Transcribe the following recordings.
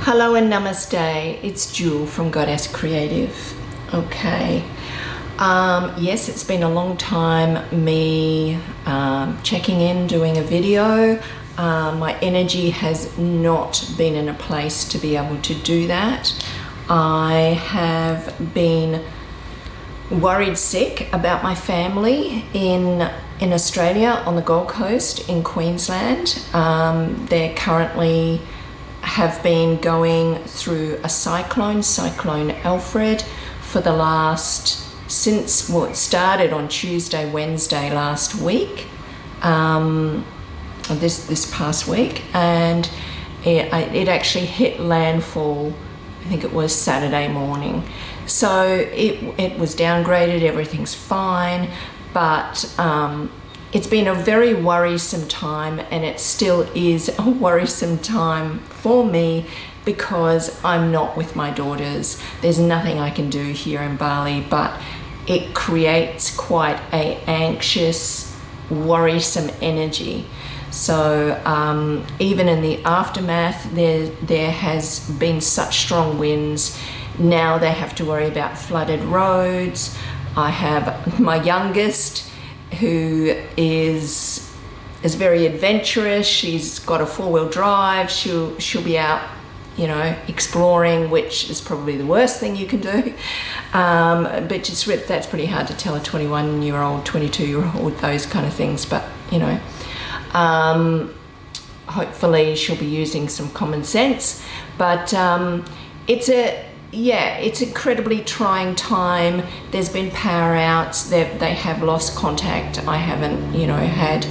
Hello and namaste. It's Jewel from Goddess Creative. Okay. Yes, it's been a long time me checking in, doing a video. My energy has not been in a place to be able to do that. I have been worried sick about my family in Australia, on the Gold Coast, in Queensland. They're currently have been going through a cyclone Alfred, for the last, since, well, it started on Tuesday, Wednesday last week, this past week, and it actually hit landfall, I think it was Saturday morning. So it was downgraded, everything's fine, but it's been a very worrisome time, and it still is a worrisome time for me because I'm not with my daughters. There's nothing I can do here in Bali, but it creates quite a anxious, worrisome energy. So even in the aftermath, there has been such strong winds. Now they have to worry about flooded roads. I have my youngest, who is very adventurous. She's got a 4-wheel drive. She'll be out, exploring, which is probably the worst thing you can do. But that's pretty hard to tell a 21-year-old, 22-year-old, those kind of things. But hopefully she'll be using some common sense. But it's incredibly trying time. There's been power outs. They have lost contact. I haven't, had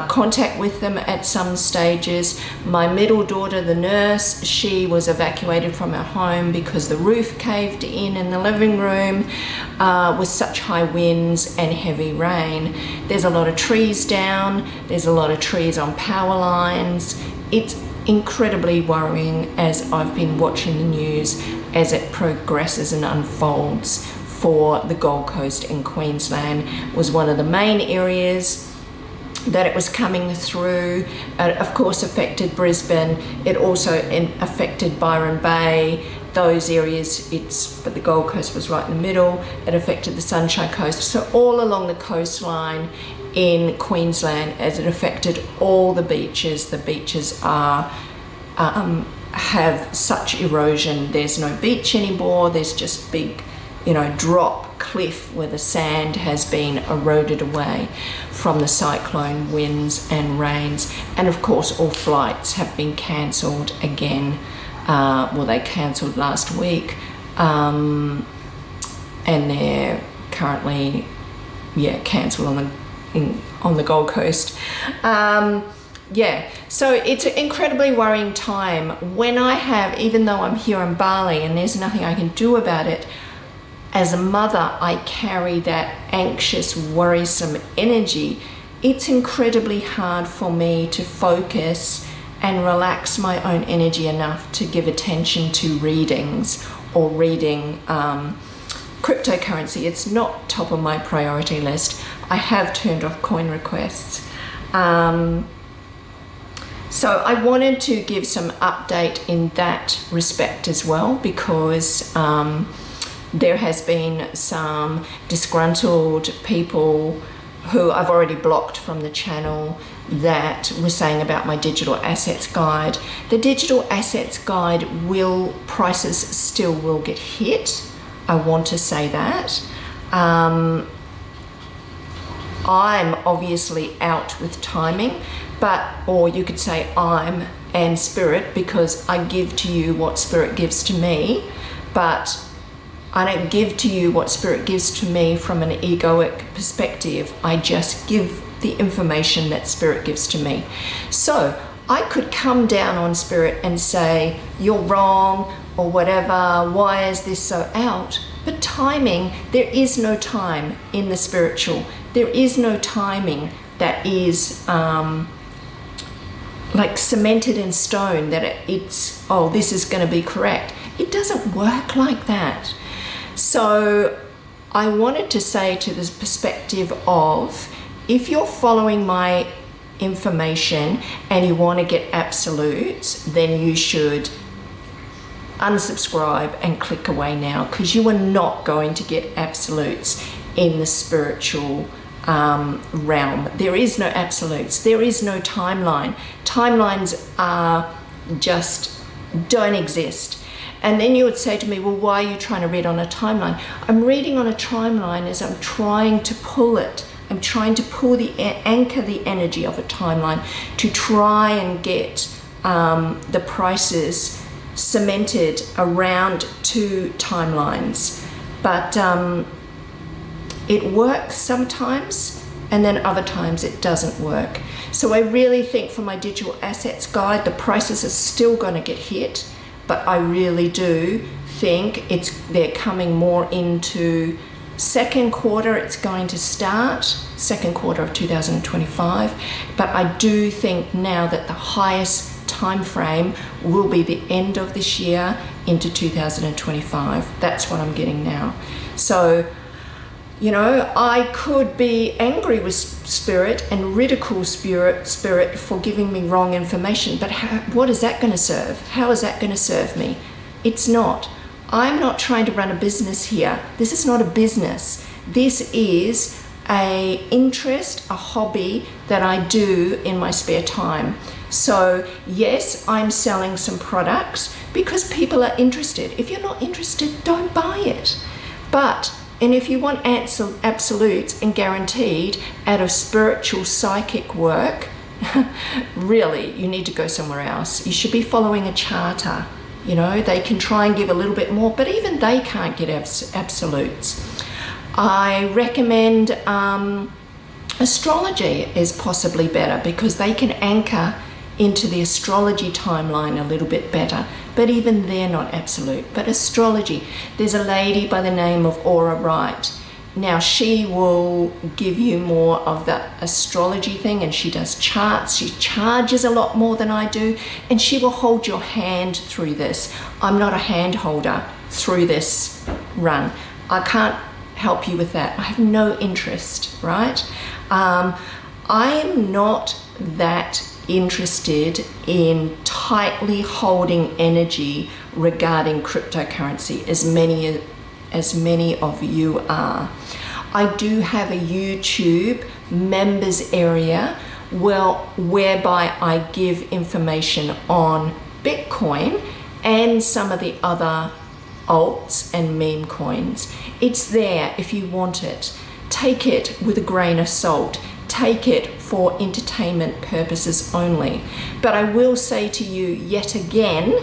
contact with them at some stages. My middle daughter, the nurse, she was evacuated from her home because the roof caved in the living room with such high winds and heavy rain. There's a lot of trees down. There's a lot of trees on power lines. It's incredibly worrying as I've been watching the news as it progresses and unfolds for the Gold Coast in Queensland. Was one of the main areas that it was coming through. Of course, affected Brisbane. It also affected Byron Bay, those areas. But the Gold Coast was right in the middle. It affected the Sunshine Coast. So all along the coastline in Queensland, as it affected all the beaches. The beaches have such erosion. There's no beach anymore. There's just big, drop cliff where the sand has been eroded away from the cyclone winds and rains. And of course, all flights have been cancelled again. They cancelled last week, and they're currently, cancelled on the Gold Coast. So it's an incredibly worrying time when even though I'm here in Bali and there's nothing I can do about it, as a mother, I carry that anxious, worrisome energy. It's incredibly hard for me to focus and relax my own energy enough to give attention to readings or reading cryptocurrency. It's not top of my priority list. I have turned off coin requests. So I wanted to give some update in that respect as well, because there has been some disgruntled people who I've already blocked from the channel that were saying about my digital assets guide. The digital assets guide prices still will get hit. I want to say that. I'm obviously out with timing, or you could say I'm and Spirit, because I give to you what Spirit gives to me, but I don't give to you what Spirit gives to me from an egoic perspective. I just give the information that Spirit gives to me. So I could come down on Spirit and say, you're wrong, or whatever, why is this so out? But timing, there is no time in the spiritual. There is no timing that is like cemented in stone, that this is going to be correct. It doesn't work like that. So I wanted to say, to this perspective of, if you're following my information and you want to get absolutes, then you should unsubscribe and click away now, because you are not going to get absolutes in the spiritual realm. There is no absolutes. There is no timeline. Timelines are just don't exist. And then you would say to me, well, why are you trying to read on a timeline? I'm reading on a timeline as I'm trying to pull it. I'm trying to pull anchor the energy of a timeline to try and get the prices cemented around two timelines. But it works sometimes, and then other times it doesn't work. So I really think for my digital assets guide, the prices are still going to get hit, but I really do think they're coming more into second quarter. It's going to start second quarter of 2025, but I do think now that the highest time frame will be the end of this year into 2025. That's what I'm getting now. So, you know, I could be angry with Spirit and ridicule Spirit for giving me wrong information, but what is that going to serve? How is that going to serve me? It's not. I'm not trying to run a business here. This is not a business. This is an interest, a hobby that I do in my spare time. So yes, I'm selling some products because people are interested. If you're not interested, don't buy it. And if you want absolutes and guaranteed out of spiritual psychic work, really, you need to go somewhere else. You should be following a charter. You know, they can try and give a little bit more, but even they can't get absolutes. I recommend astrology is possibly better because they can anchor into the astrology timeline a little bit better, but even they're not absolute. But astrology, there's a lady by the name of Aura Wright. Now she will give you more of the astrology thing, and she does charts. She charges a lot more than I do, and she will hold your hand through this. I'm not a hand holder through this run. I can't help you with that. I have no interest, right? I'm not that interested in tightly holding energy regarding cryptocurrency as many of you are. I do have a YouTube members area whereby I give information on Bitcoin and some of the other alts and meme coins. It's there if you want it. Take it with a grain of salt. Take it for entertainment purposes only. But I will say to you yet again,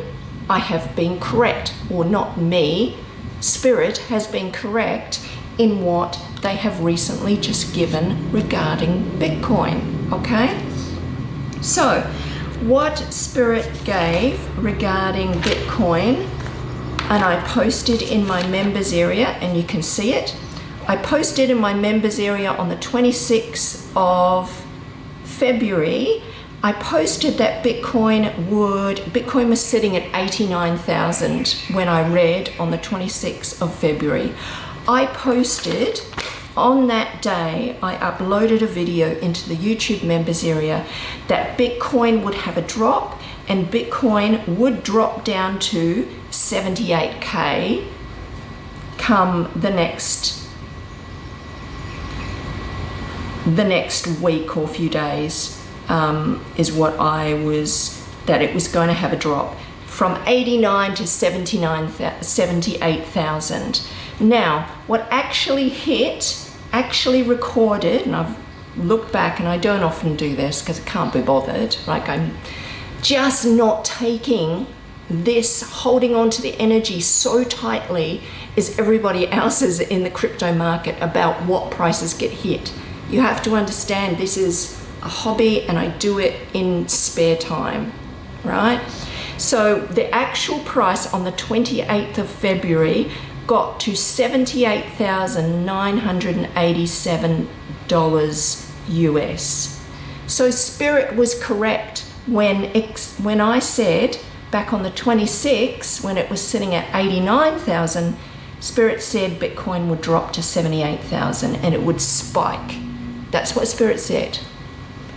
I have been correct, or not me, Spirit has been correct in what they have recently just given regarding Bitcoin, okay? So, what Spirit gave regarding Bitcoin, and I posted in my members area, and you can see it. I posted in my members area on the 26th of February. I posted that Bitcoin was sitting at 89,000 when I read on the 26th of February. I posted on that day, I uploaded a video into the YouTube members area that Bitcoin would have a drop and Bitcoin would drop down to 78K come the next week or few days. Is what that it was going to have a drop from 89 to 78,000. Now, what actually recorded, and I've looked back, and I don't often do this because I can't be bothered, like I'm just not taking this, holding on to the energy so tightly as everybody else is in the crypto market about what prices get hit. You have to understand this is a hobby and I do it in spare time, right? So the actual price on the 28th of February got to $78,987 US. So Spirit was correct when I said back on the 26th, when it was sitting at 89,000, Spirit said Bitcoin would drop to 78,000 and it would spike. That's what Spirit said.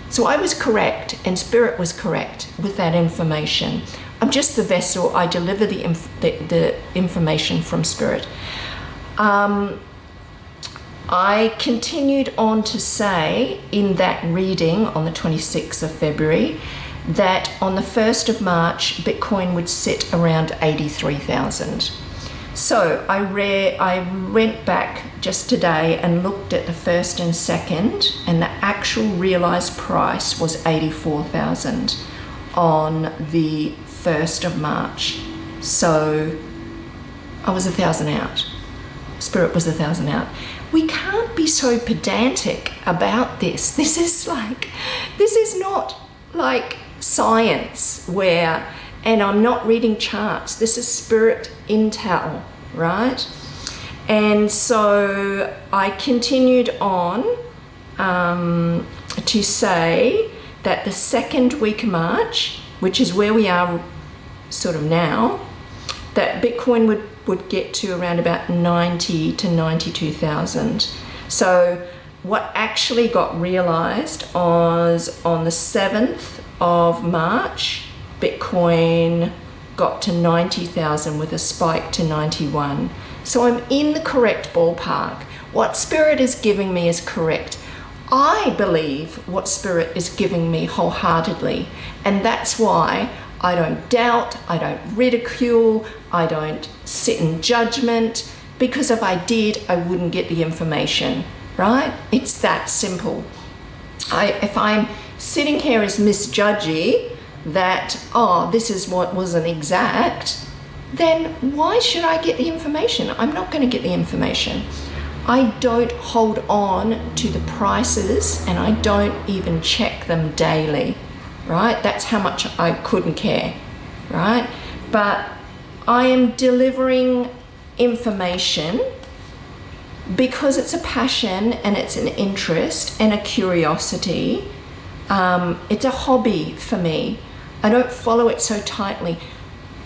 So I was correct and Spirit was correct with that information. I'm just the vessel. I deliver the information from Spirit. I continued on to say in that reading on the 26th of February that on the 1st of March, Bitcoin would sit around 83,000. So I went back just today and looked at the 1st and 2nd, and the actual realized price was 84,000 on the 1st of March. So I was 1,000 out. Spirit was 1,000 out. We can't be so pedantic about this. This is not like science and I'm not reading charts. This is spirit intel, right? And so I continued on to say that the second week of March, which is where we are sort of now, that Bitcoin would get to around about 90 to 92,000. So what actually got realized was on the 7th of March, Bitcoin got to 90,000 with a spike to 91. So I'm in the correct ballpark. What Spirit is giving me is correct. I believe what Spirit is giving me wholeheartedly, and that's why I don't doubt, I don't ridicule, I don't sit in judgment, because if I did, I wouldn't get the information, right? It's that simple. If I'm sitting here as misjudgy that, this is what wasn't exact, then why should I get the information? I'm not going to get the information. I don't hold on to the prices, and I don't even check them daily, right? That's how much I couldn't care, right? But I am delivering information because it's a passion and it's an interest and a curiosity. It's a hobby for me. I don't follow it so tightly.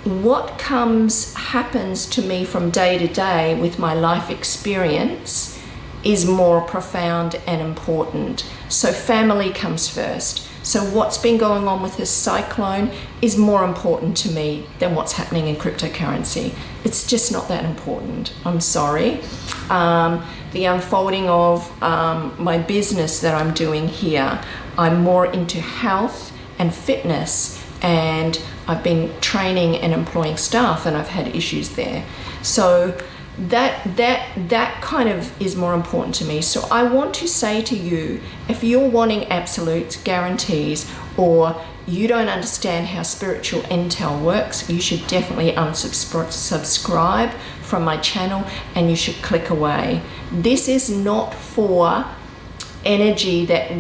What happens to me from day to day with my life experience is more profound and important. So family comes first. So what's been going on with this cyclone is more important to me than what's happening in cryptocurrency. It's just not that important. I'm sorry. The unfolding of my business that I'm doing here, I'm more into health and fitness, and I've been training and employing staff, and I've had issues there. So that kind of is more important to me. So I want to say to you, if you're wanting absolutes, guarantees, or you don't understand how spiritual intel works, you should definitely subscribe from my channel, and you should click away. This is not for energy that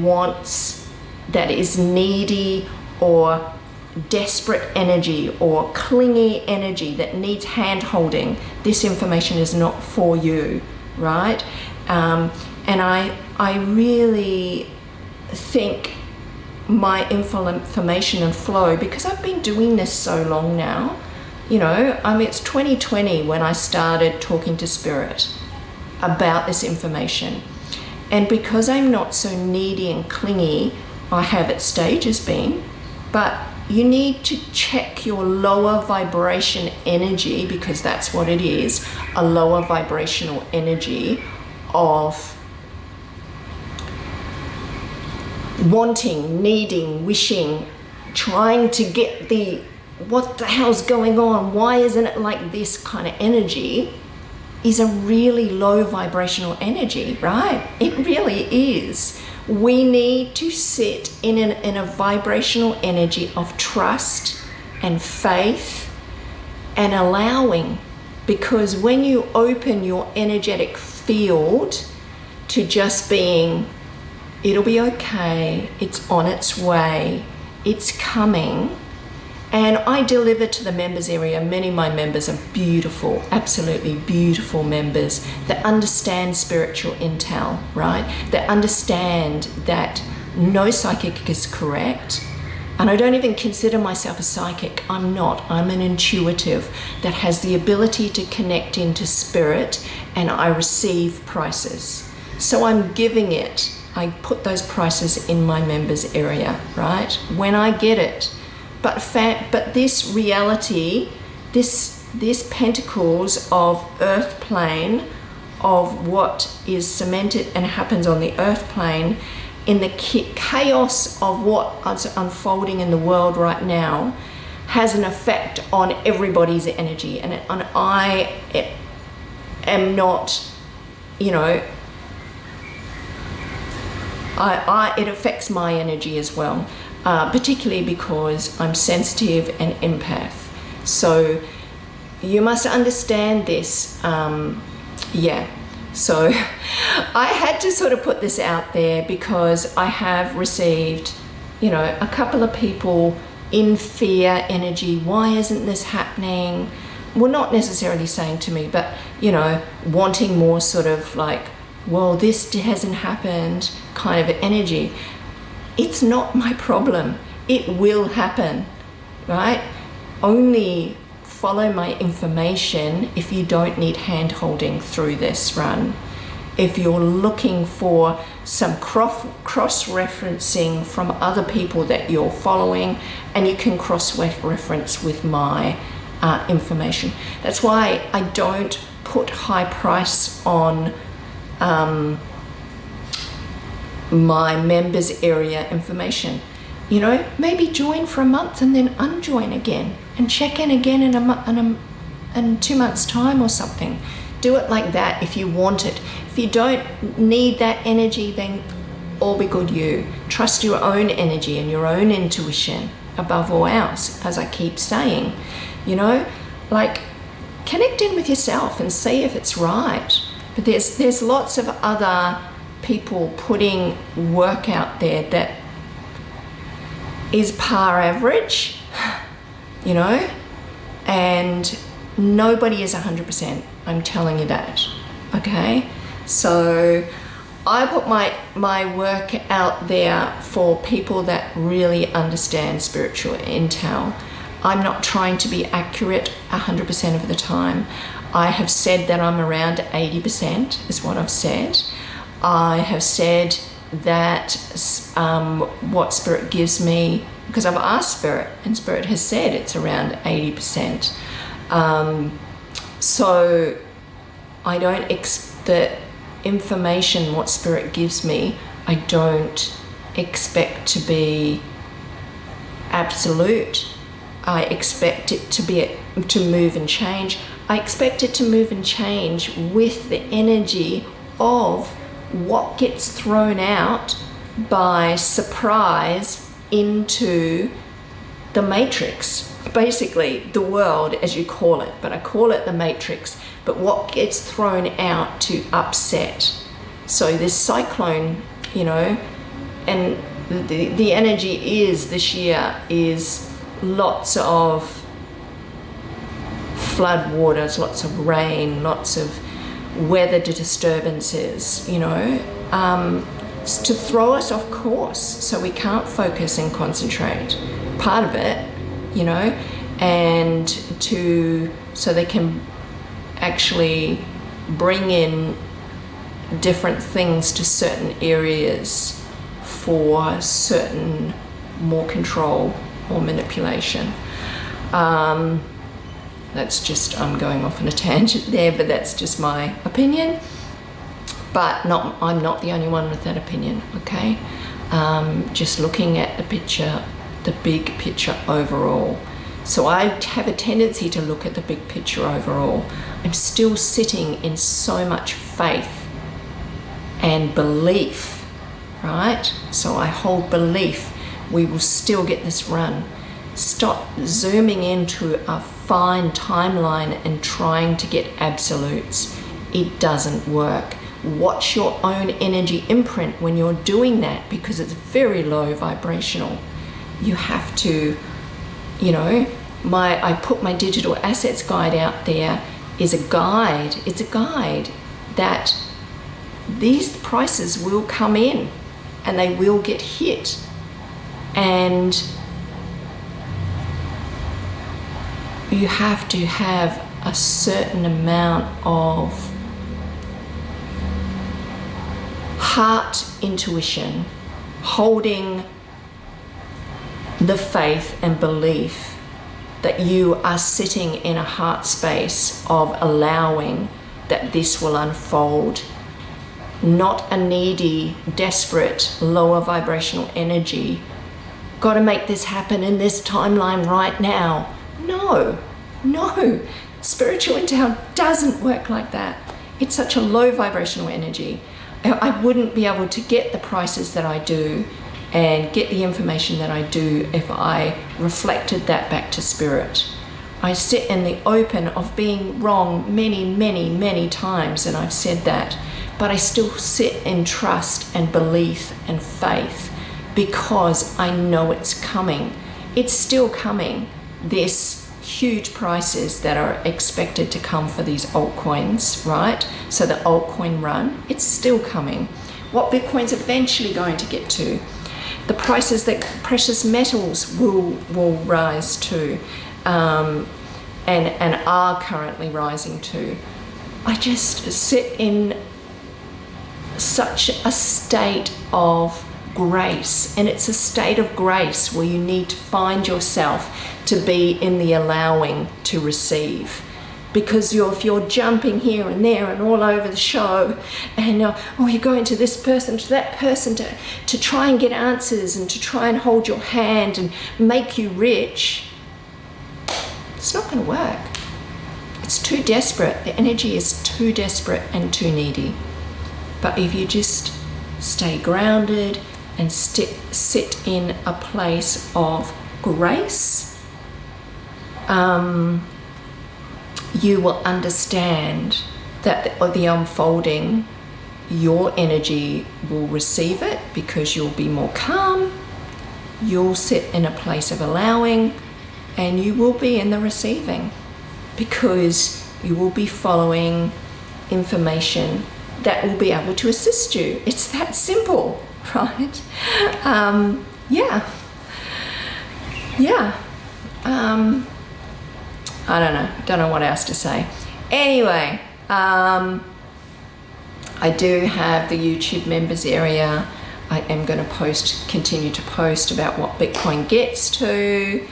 is needy or desperate energy or clingy energy that needs hand holding. This information is not for you, right? And I really think my information and flow, because I've been doing this so long now, it's 2020 when I started talking to Spirit about this information. And because I'm not so needy and clingy, I have at stages been, but you need to check your lower vibration energy, because that's what it is, a lower vibrational energy of wanting, needing, wishing, trying to get what the hell's going on, why isn't it like this kind of energy, is a really low vibrational energy, right? It really is. We need to sit in a vibrational energy of trust and faith and allowing, because when you open your energetic field to just being, it'll be okay, it's on its way, it's coming. And I deliver to the members area. Many of my members are beautiful, absolutely beautiful members that understand spiritual intel, right? That understand that no psychic is correct. And I don't even consider myself a psychic. I'm not. I'm an intuitive that has the ability to connect into spirit, and I receive prices. So I'm giving it. I put those prices in my members area, right? When I get it, but this reality, this pentacles of earth plane, of what is cemented and happens on the earth plane, in the chaos of what is unfolding in the world right now, has an effect on everybody's energy. And I am not, you know, it affects my energy as well, particularly because I'm sensitive and empath. So you must understand this. Yeah. So I had to sort of put this out there because I have received, you know, a couple of people in fear energy. Why isn't this happening? Well, not necessarily saying to me, but, you know, wanting more sort of like, well, this hasn't happened kind of energy. It's not my problem. It will happen, right? Only follow my information if you don't need hand-holding through this run. If you're looking for some cross-referencing from other people that you're following, and you can cross-reference with my information. That's why I don't put high price on my members area information. You know, maybe join for a month and then unjoin again and check in again in 2 months' time or something. Do it like that if you want it. If you don't need that energy, then all be good you. Trust your own energy and your own intuition above all else, as I keep saying. You know, like, connect in with yourself and see if it's right. But there's lots of other people putting work out there that is par average, you know, and nobody is 100%. I'm telling you that, okay? So I put my work out there for people that really understand spiritual intel. I'm not trying to be accurate 100% of the time. I have said that I'm around 80% is what I've said. I have said that what Spirit gives me, because I've asked Spirit, and Spirit has said it's around 80%. So I don't the information what Spirit gives me, I don't expect to be absolute. I expect it to move and change. I expect it to move and change with the energy of what gets thrown out by surprise into the matrix, basically the world as you call it, but I call it the matrix. But what gets thrown out to upset. So this cyclone, you know, and the energy is this year is lots of flood waters, lots of rain, lots of weather disturbances, you know, to throw us off course so we can't focus and concentrate. Part of it, you know, and so they can actually bring in different things to certain areas for certain more control or manipulation. That's just, I'm going off on a tangent there, but that's just my opinion. But I'm not the only one with that opinion, okay? Just looking at the picture, the big picture overall. So I have a tendency to look at the big picture overall. I'm still sitting in so much faith and belief, right? So I hold belief we will still get this run. Stop zooming into a fine timeline and trying to get absolutes. It doesn't work. Watch your own energy imprint when you're doing that, because it's very low vibrational. You have to, you know, I put my digital assets guide out there is a guide. It's a guide that these prices will come in and they will get hit. And you have to have a certain amount of heart intuition, holding the faith and belief that you are sitting in a heart space of allowing that this will unfold. Not a needy, desperate, lower vibrational energy. Got to make this happen in this timeline right now. No. Spiritual intel doesn't work like that. It's such a low vibrational energy. I wouldn't be able to get the prices that I do and get the information that I do if I reflected that back to spirit. I sit in the open of being wrong many times, and I've said that, but I still sit in trust and belief and faith because I know it's coming. It's still coming. This huge prices that are expected to come for these altcoins, right? So the altcoin run, it's still coming. What Bitcoin's eventually going to get to, the prices that precious metals will rise to, and are currently rising to. I just sit in such a state of grace, and it's a state of grace where you need to find yourself to be in the allowing to receive. Because if you're jumping here and there and all over the show, and you're going to this person, to that person to try and get answers and to try and hold your hand and make you rich, it's not going to work. It's too desperate. The energy is too desperate and too needy. But if you just stay grounded and sit in a place of grace, you will understand that the unfolding, your energy will receive it because you'll be more calm, you'll sit in a place of allowing, and you will be in the receiving because you will be following information that will be able to assist you. It's that simple, right? I don't know what else to say. Anyway, I do have the YouTube members area. I am going to continue to post about what Bitcoin gets to.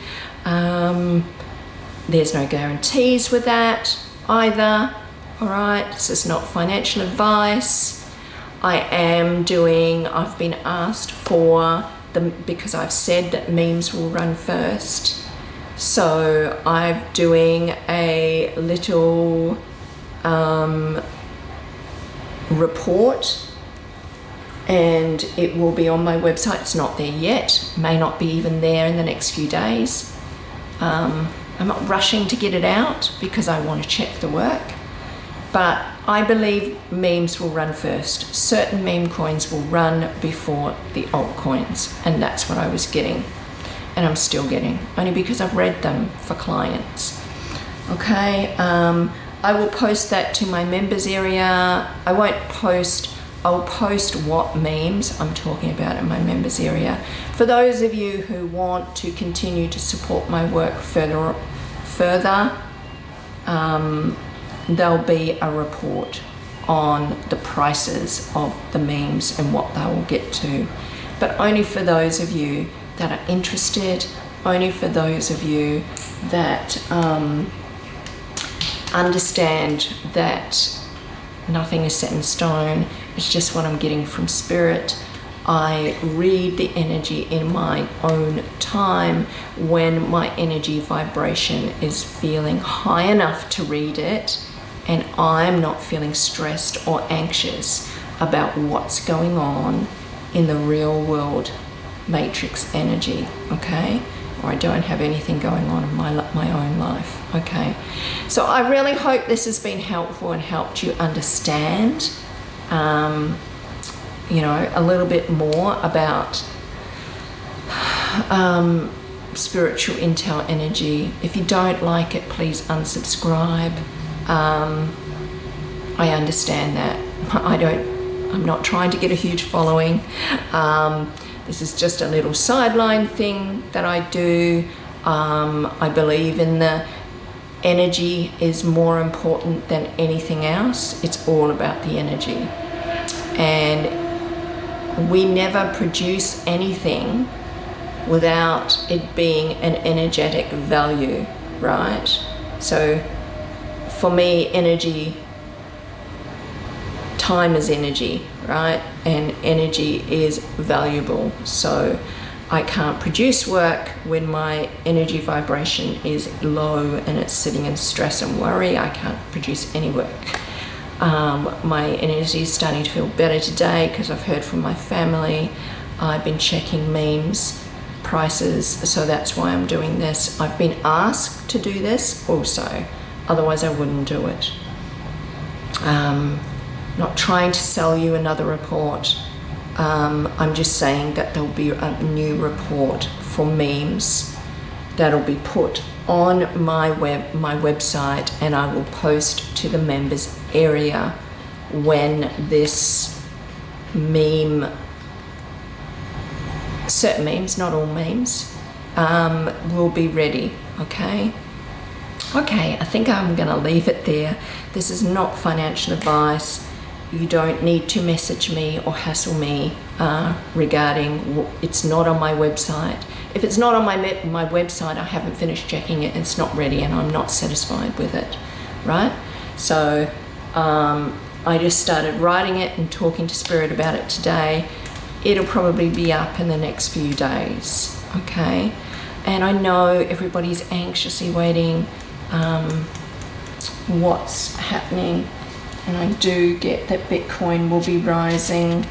There's no guarantees with that either. All right, this is not financial advice. I've been asked for because I've said that memes will run first. So I'm doing a little report, and it will be on my website. It's not there yet, may not be even there in the next few days. I'm not rushing to get it out because I want to check the work, but I believe memes will run first. Certain meme coins will run before the altcoins, and that's what I was getting. And I'm still getting, only because I've read them for clients. Okay, I will post that to my members area. I'll post what memes I'm talking about in my members area. For those of you who want to continue to support my work further, there'll be a report on the prices of the memes and what they will get to. But only for those of you that are interested, only for those of you that understand that nothing is set in stone. It's just what I'm getting from spirit. I read the energy in my own time when my energy vibration is feeling high enough to read it, and I'm not feeling stressed or anxious about what's going on in the real world matrix energy, okay? Or I don't have anything going on in my own life, okay? So I really hope this has been helpful and helped you understand, a little bit more about spiritual intel energy. If you don't like it, please unsubscribe. I understand that. I'm not trying to get a huge following. This is just a little sideline thing that I do. I believe in the energy is more important than anything else. It's all about the energy. And we never produce anything without it being an energetic value, right? So for me, energy, time is energy, right? And energy is valuable. So I can't produce work when my energy vibration is low and it's sitting in stress and worry. I can't produce any work. My energy is starting to feel better today because I've heard from my family. I've been checking memes prices, so that's why I'm doing this. I've been asked to do this also, otherwise I wouldn't do it. Not trying to sell you another report. I'm just saying that there'll be a new report for memes that'll be put on my website, and I will post to the members area when this meme, certain memes, not all memes, will be ready. Okay, I think I'm gonna leave it there. This is not financial advice. You don't need to message me or hassle me regarding, it's not on my website. If it's not on my website, I haven't finished checking it, it's not ready, and I'm not satisfied with it, right? So I just started writing it and talking to Spirit about it today. It'll probably be up in the next few days, okay? And I know everybody's anxiously waiting what's happening, and I do get that Bitcoin will be rising.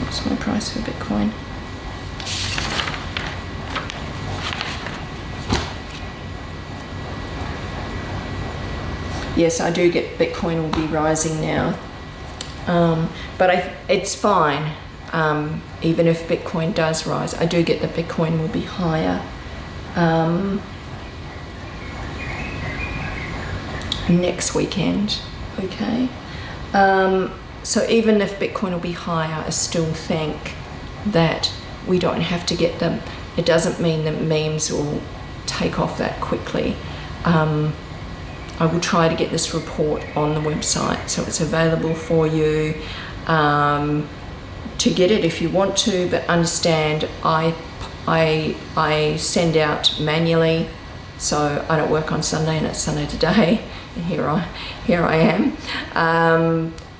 What's my price for Bitcoin? Yes, I do get Bitcoin will be rising now. But it's fine. Even if Bitcoin does rise, I do get that Bitcoin will be higher next weekend, okay? So even if Bitcoin will be higher, I still think that we don't have to get them. It doesn't mean that memes will take off that quickly. I will try to get this report on the website so it's available for you to get it if you want to, but understand I send out manually, so I don't work on Sunday, and it's Sunday today, and here I am,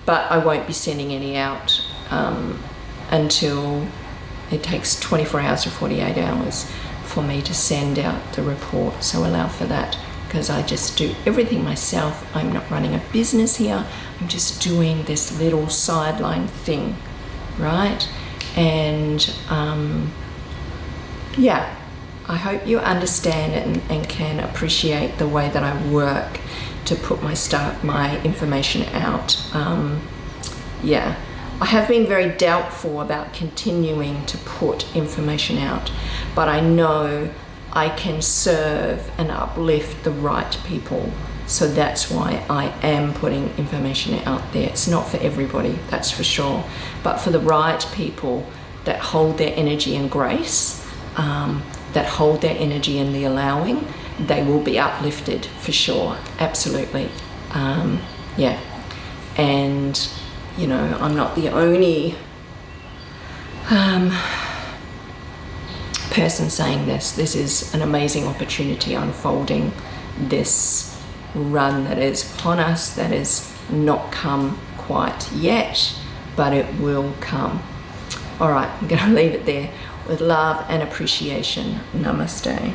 but I won't be sending any out until it takes 24 hours to 48 hours for me to send out the report, so allow for that, because I just do everything myself. I'm not running a business here, I'm just doing this little sideline thing, right? And yeah, I hope you understand it and can appreciate the way that I work to put my information out. Yeah, I have been very doubtful about continuing to put information out, but I know I can serve and uplift the right people. So that's why I am putting information out there. It's not for everybody, that's for sure, but for the right people that hold their energy in grace, that hold their energy in the allowing, they will be uplifted for sure, absolutely. Yeah, and you know, I'm not the only person saying this. This is an amazing opportunity unfolding, this run that is upon us, that has not come quite yet, but it will come. All right, I'm going to leave it there with love and appreciation. Namaste.